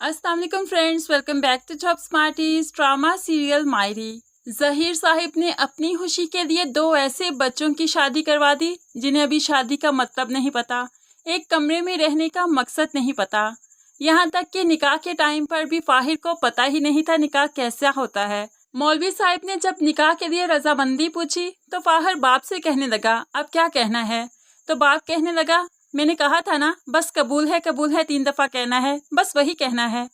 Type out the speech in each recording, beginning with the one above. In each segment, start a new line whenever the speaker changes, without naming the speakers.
अस्सलाम वालेकुम friends, welcome back to top smarties drama serial Mayri. Zaheer साहिब ने अपनी खुशी के लिए दो ऐसे बच्चों की शादी करवा दी जिन्हें अभी शादी का मतलब नहीं पता, एक कमरे में रहने का मकसद नहीं पता। यहाँ तक कि निकाह के टाइम पर भी फाहिर को पता ही नहीं था निकाह कैसा होता है। मौलवी साहिब ने जब निकाह के लिए रजामंदी पूछी तो फाहिर बाप से कहने लगा, अब क्या कहना है? तो बाप कहने लगा, मैंने कहा था ना, बस कबूल है 3 दफ़ा कहना है, बस वही कहना है।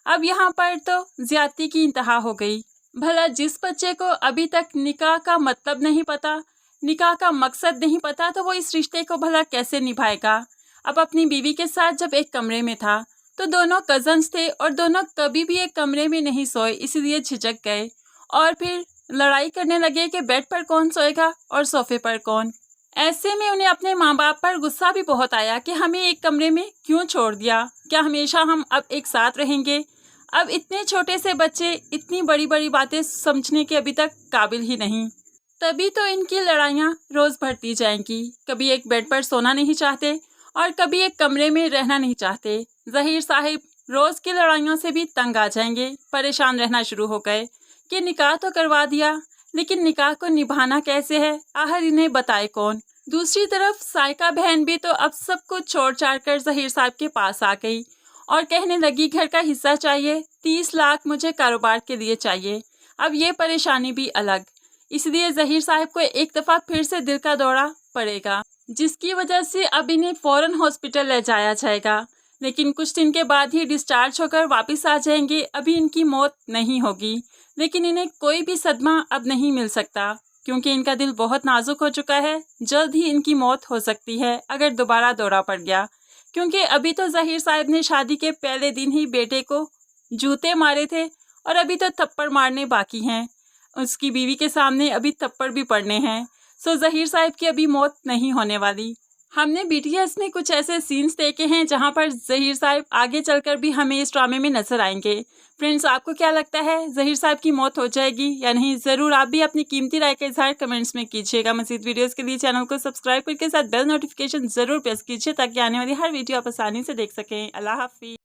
अब यहाँ पर तो ज्यादती की इंतहा हो गई। भला जिस बच्चे को अभी तक निकाह का मतलब नहीं पता, निकाह का मकसद नहीं पता, तो वो इस रिश्ते को भला कैसे निभाएगा? अब अपनी बीवी के साथ जब एक कमरे में था तो दोनों कजन्स थे और दोनों कभी भी एक कमरे में नहीं सोए, इसलिए झिझक गए और फिर लड़ाई करने लगे कि बेड पर कौन सोएगा और सोफे पर कौन। ऐसे में उन्हें अपने माँ बाप पर गुस्सा भी बहुत आया कि हमें एक कमरे में क्यों छोड़ दिया, क्या हमेशा हम अब एक साथ रहेंगे? अब इतने छोटे से बच्चे इतनी बड़ी बड़ी बातें समझने के अभी तक काबिल ही नहीं। तभी तो इनकी लड़ाइयाँ रोज़ बढ़ती जाएंगी। कभी एक बेड पर सोना नहीं चाहते और कभी एक कमरे में रहना नहीं चाहते। जहीर साहिब रोज़ की लड़ाइयों से भी तंग आ जाएंगे, परेशान रहना शुरू हो गए कि निकाह तो करवा दिया, लेकिन निकाह को निभाना कैसे है, आखिर इन्हें बताए कौन? दूसरी तरफ साइका बहन भी तो अब सब कुछ छोड़ छाड़ कर जहीर साहब के पास आ गई और कहने लगी, घर का हिस्सा चाहिए, 30 लाख मुझे कारोबार के लिए चाहिए। अब ये परेशानी भी अलग, इसलिए जहीर साहब को एक दफ़ा फिर से दिल का दौरा पड़ेगा, जिसकी वजह से अब इन्हें फ़ौरन हॉस्पिटल ले जाया जाएगा, लेकिन कुछ दिन के बाद ही डिस्चार्ज होकर वापस आ जाएंगे। अभी इनकी मौत नहीं होगी, लेकिन इन्हें कोई भी सदमा अब नहीं मिल सकता क्योंकि इनका दिल बहुत नाजुक हो चुका है। जल्द ही इनकी मौत हो सकती है अगर दोबारा दौरा पड़ गया, क्योंकि अभी तो जहीर साहब ने शादी के पहले दिन ही बेटे को जूते मारे थे और अभी तो थप्पड़ मारने बाकी हैं। उसकी बीवी के सामने अभी थप्पड़ भी पड़ने हैं। सो जहीर साहब की अभी मौत नहीं होने वाली। हमने बीटीएस में कुछ ऐसे सीन्स देखे हैं जहां पर जहीर साहब आगे चलकर भी हमें इस ड्रामे में नजर आएंगे। फ्रेंड्स, आपको क्या लगता है, जहीर साहब की मौत हो जाएगी या नहीं? ज़रूर आप भी अपनी कीमती राय का इजहार कमेंट्स में कीजिएगा। मज़ीद वीडियोस के लिए चैनल को सब्सक्राइब करके साथ बेल नोटिफिकेशन ज़रूर प्रेस कीजिए ताकि आने वाली हर वीडियो आप आसानी से देख सकें। अल्लाह हाफिज़।